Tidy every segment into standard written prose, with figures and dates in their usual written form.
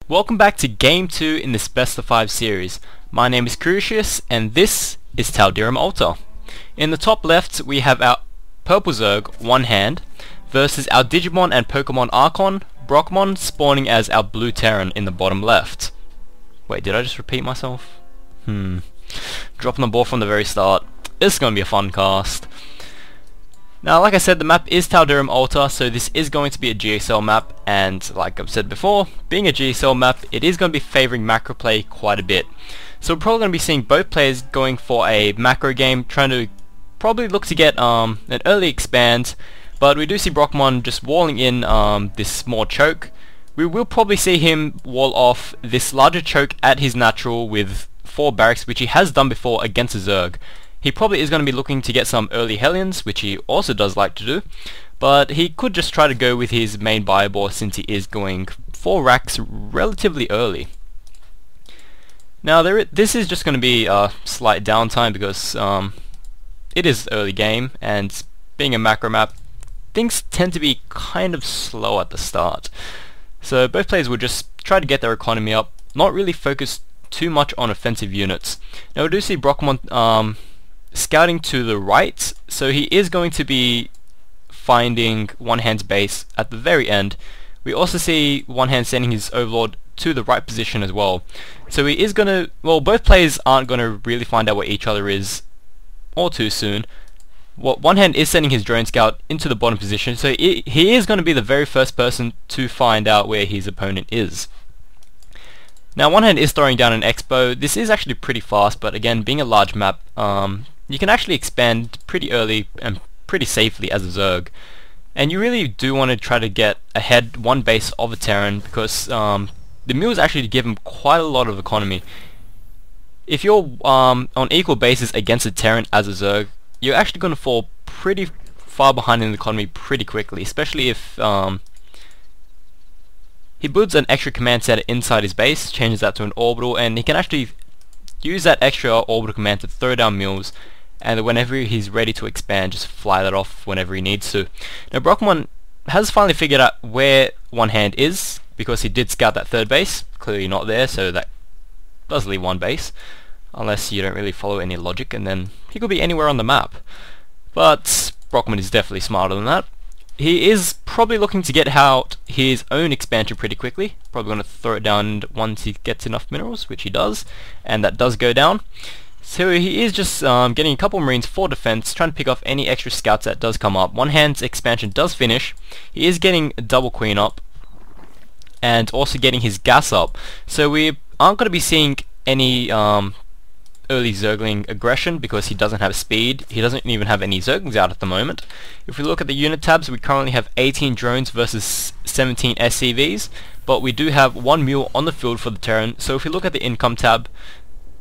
Welcome back to Game 2 in this Best of 5 series. My name is Crucius and this is Tal'Darim Altar. In the top left we have our purple Zerg, OneHand, versus our Digimon and Pokemon Archon, Brockemon, spawning as our blue Terran in the bottom left. Wait, did I just repeat myself? Dropping the ball from the very start. This is going to be a fun cast. Now, like I said, the map is Tal'Darim Altar, so this is going to be a GSL map, and like I've said before, being a GSL map, it is going to be favouring macro play quite a bit. So we're probably going to be seeing both players going for a macro game, trying to probably look to get an early expand, but we do see Brockemon just walling in this small choke. We will probably see him wall off this larger choke at his natural with 4 barracks, which he has done before against a Zerg. He probably is going to be looking to get some early Hellions, which he also does like to do, but he could just try to go with his main Biobore since he is going 4 racks relatively early. Now this is just going to be a slight downtime because it is early game, and being a macro map, things tend to be kind of slow at the start. So both players will just try to get their economy up, not really focus too much on offensive units. Now we do see Brockemon scouting to the right, so he is going to be finding OneHand's base at the very end. We also see OneHand sending his Overlord to the right position as well. So he is going to, well, both players aren't going to really find out where each other is all too soon. OneHand is sending his drone scout into the bottom position, so he is going to be the very first person to find out where his opponent is. Now OneHand is throwing down an Expo. This is actually pretty fast, but again, being a large map, you can actually expand pretty early and pretty safely as a Zerg. And you really do want to try to get ahead one base of a Terran because the mules actually give him quite a lot of economy. If you're on equal bases against a Terran as a Zerg, you're actually going to fall pretty far behind in the economy pretty quickly, especially if he builds an extra command center inside his base, changes that to an orbital, and he can actually use that extra orbital command to throw down mules, and whenever he's ready to expand, just fly that off whenever he needs to. Now Brockemon has finally figured out where OneHand is, because he did scout that third base, clearly not there, so that does leave one base, unless you don't really follow any logic, and then he could be anywhere on the map. But Brockemon is definitely smarter than that. He is probably looking to get out his own expansion pretty quickly, probably going to throw it down once he gets enough minerals, which he does, and that does go down. So he is just getting a couple Marines for defense, trying to pick off any extra scouts that does come up. OneHand's expansion does finish. He is getting a double queen up, and also getting his gas up. So we aren't going to be seeing any early Zergling aggression because he doesn't have speed. He doesn't even have any Zerglings out at the moment. If we look at the unit tabs, we currently have 18 drones versus 17 SCVs, but we do have 1 mule on the field for the Terran. So if we look at the income tab,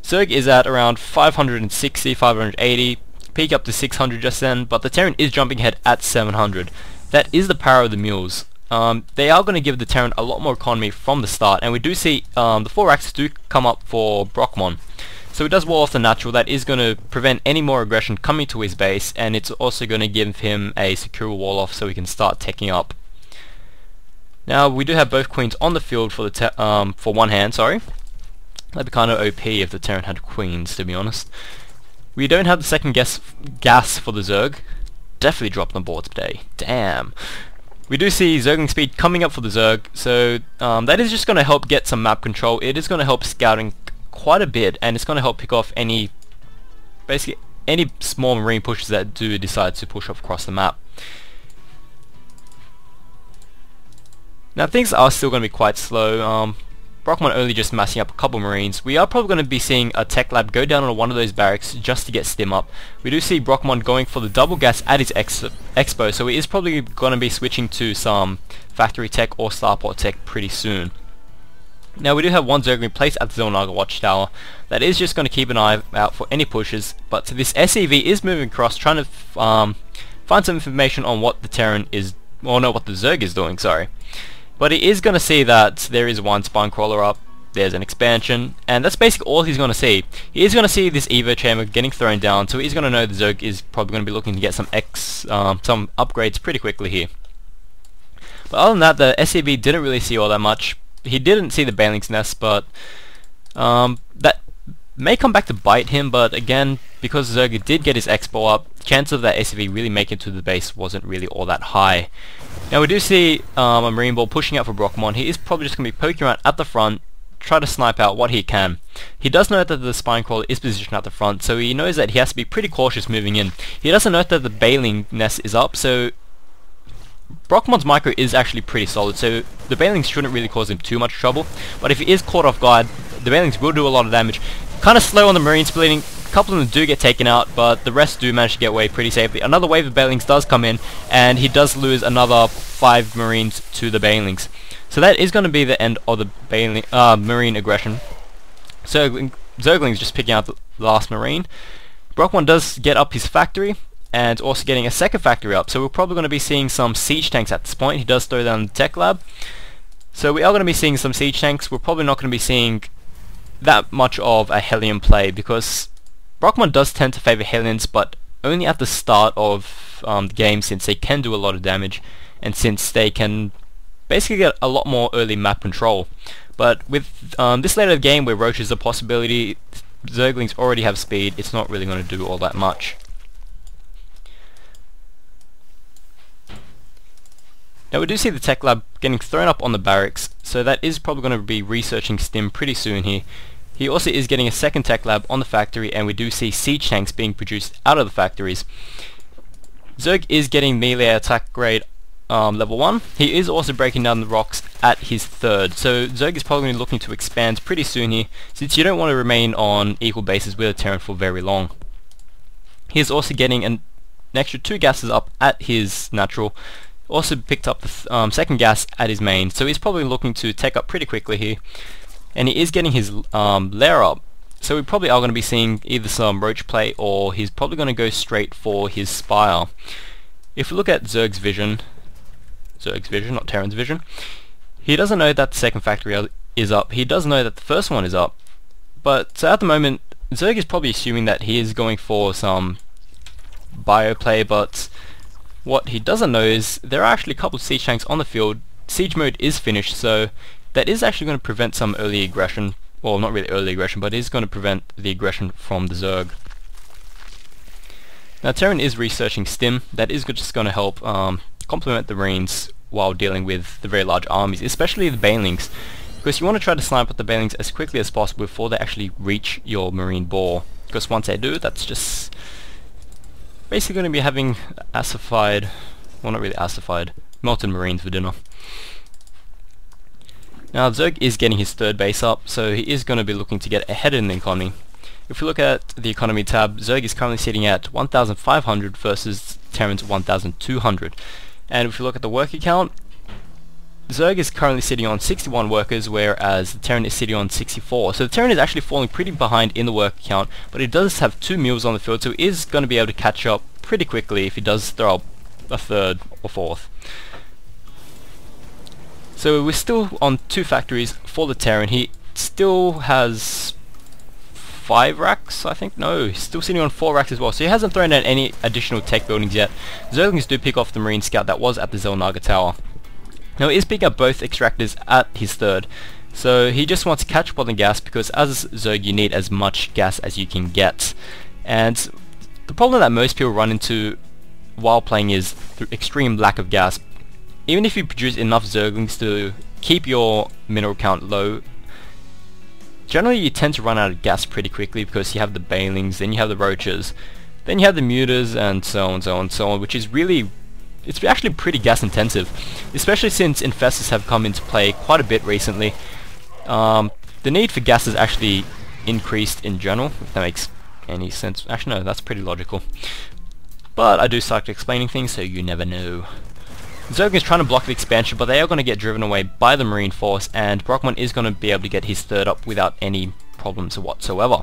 Zerg is at around 560, 580, peak up to 600 just then, but the Terran is jumping ahead at 700. That is the power of the mules. They are going to give the Terran a lot more economy from the start, and we do see the 4 racks do come up for Brockemon. So he does wall off the natural. That is going to prevent any more aggression coming to his base, and it's also going to give him a secure wall off so he can start taking up. Now we do have both queens on the field for the for OneHand. Sorry, that'd be kind of OP if the Terran had queens, to be honest. We don't have the second gas for the Zerg. Definitely dropped on the board today. Damn. We do see Zergling speed coming up for the Zerg, so that is just going to help get some map control. It is going to help scouting quite a bit, and it's going to help pick off basically any small Marine pushes that do decide to push up across the map. Now things are still going to be quite slow. Brockemon only just massing up a couple Marines. We are probably going to be seeing a tech lab go down on one of those barracks just to get stim up. We do see Brockemon going for the double gas at his expo, so he is probably going to be switching to some factory tech or starport tech pretty soon. Now we do have 1 Zergling placed at the Xel'Naga watchtower. That is just going to keep an eye out for any pushes, but this SCV is moving across trying to find some information on what the Terran is, or no, what the Zerg is doing, sorry. But he is going to see that there is 1 spine crawler up, there's an expansion, and that's basically all he's going to see. He is going to see this Evo chamber getting thrown down, so he's going to know the Zerg is probably going to be looking to get some upgrades pretty quickly here. But other than that, the SCV didn't really see all that much. he didn't see the Baneling's nest, but that may come back to bite him. But again, because Zerg did get his Expo up, chance of that ACV really making it to the base wasn't really all that high. Now we do see a Marine Ball pushing out for Brockemon. He is probably just going to be poking around at the front, try to snipe out what he can. He does know that the Spine Crawler is positioned at the front, so he knows that he has to be pretty cautious moving in. He doesn't know that the Baneling nest is up, so Brockemon's micro is actually pretty solid, so the Banelings shouldn't really cause him too much trouble. But if he is caught off guard, the Banelings will do a lot of damage. Kind of slow on the Marine splitting. A couple of them do get taken out, but the rest do manage to get away pretty safely. Another wave of Banelings does come in, and he does lose another 5 Marines to the Banelings. So that is going to be the end of the Marine aggression. Zergling's just picking out the last Marine. Brockemon does get up his factory, and also getting a second factory up. So we're probably going to be seeing some siege tanks at this point. He does throw down the tech lab. So we are going to be seeing some siege tanks. We're probably not going to be seeing that much of a Hellion play, because Brockemon does tend to favor Hellions, but only at the start of the game, since they can do a lot of damage, and since they can basically get a lot more early map control. But with this later in the game, where Roach is a possibility, Zerglings already have speed, it's not really going to do all that much. Now we do see the tech lab getting thrown up on the barracks, so that is probably going to be researching Stim pretty soon here. He also is getting a second tech lab on the factory, and we do see siege tanks being produced out of the factories. Zerg is getting melee attack grade level 1. He is also breaking down the rocks at his third, so Zerg is probably looking to expand pretty soon here, since you don't want to remain on equal bases with a Terran for very long. He is also getting an extra 2 gases up at his natural. Also picked up the second gas at his main, so he's probably looking to take up pretty quickly here. And he is getting his lair up, so we probably are going to be seeing either some Roach play, or he's probably going to go straight for his Spire. If we look at Zerg's vision, not Terran's vision, he doesn't know that the second factory is up. He does know that the first one is up, but so at the moment Zerg is probably assuming that he is going for some bio play, but what he doesn't know is there are actually a couple of siege tanks on the field. Siege mode is finished, so that is actually going to prevent some early aggression. Well, not really early aggression, but it is going to prevent the aggression from the Zerg. Now Terran is researching Stim. That is just going to help complement the Marines while dealing with the very large armies, especially the Banelings, because you want to try to snipe at the Banelings as quickly as possible before they actually reach your Marine ball, because once they do, that's just basically going to be having acidified, well, not really acidified, melted Marines for dinner. Now Zerg is getting his third base up, so he is going to be looking to get ahead in the economy. If we look at the economy tab, Zerg is currently sitting at 1,500 versus Terran's 1,200. And if we look at the worker count, Zerg is currently sitting on 61 workers, whereas the Terran is sitting on 64. So the Terran is actually falling pretty behind in the worker count, but he does have 2 mules on the field, so he is going to be able to catch up pretty quickly if he does throw up a third or fourth. So we're still on 2 factories for the Terran. He still has 5 racks, I think. No, he's still sitting on 4 racks as well. So he hasn't thrown out any additional tech buildings yet. Zerglings do pick off the Marine Scout that was at the Zelnaga Tower. Now he is picking up both extractors at his third. So he just wants to catch up on the gas, because as Zerg you need as much gas as you can get. And the problem that most people run into while playing is the extreme lack of gas. Even if you produce enough Zerglings to keep your mineral count low, generally you tend to run out of gas pretty quickly, because you have the Banelings, then you have the Roaches, then you have the Mutas, and so on, so on, so on, which is really, it's actually pretty gas intensive, especially since Infestors have come into play quite a bit recently. The need for gas has actually increased in general, if that makes any sense. Actually no, that's pretty logical. But I do start explaining things, so you never know. Zerg is trying to block the expansion, but they are going to get driven away by the Marine force, and Brockemon is going to be able to get his third up without any problems whatsoever.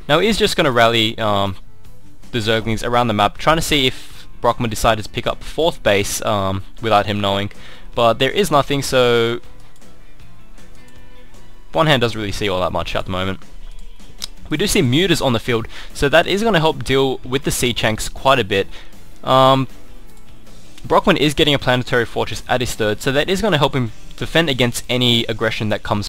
Now he is just going to rally the Zerglings around the map, trying to see if Brockemon decided to pick up 4th base without him knowing, but there is nothing, so OneHand doesn't really see all that much at the moment. We do see Mutas on the field, so that is going to help deal with the siege tanks quite a bit. Brockemon is getting a planetary fortress at his third, so that is going to help him defend against any aggression that comes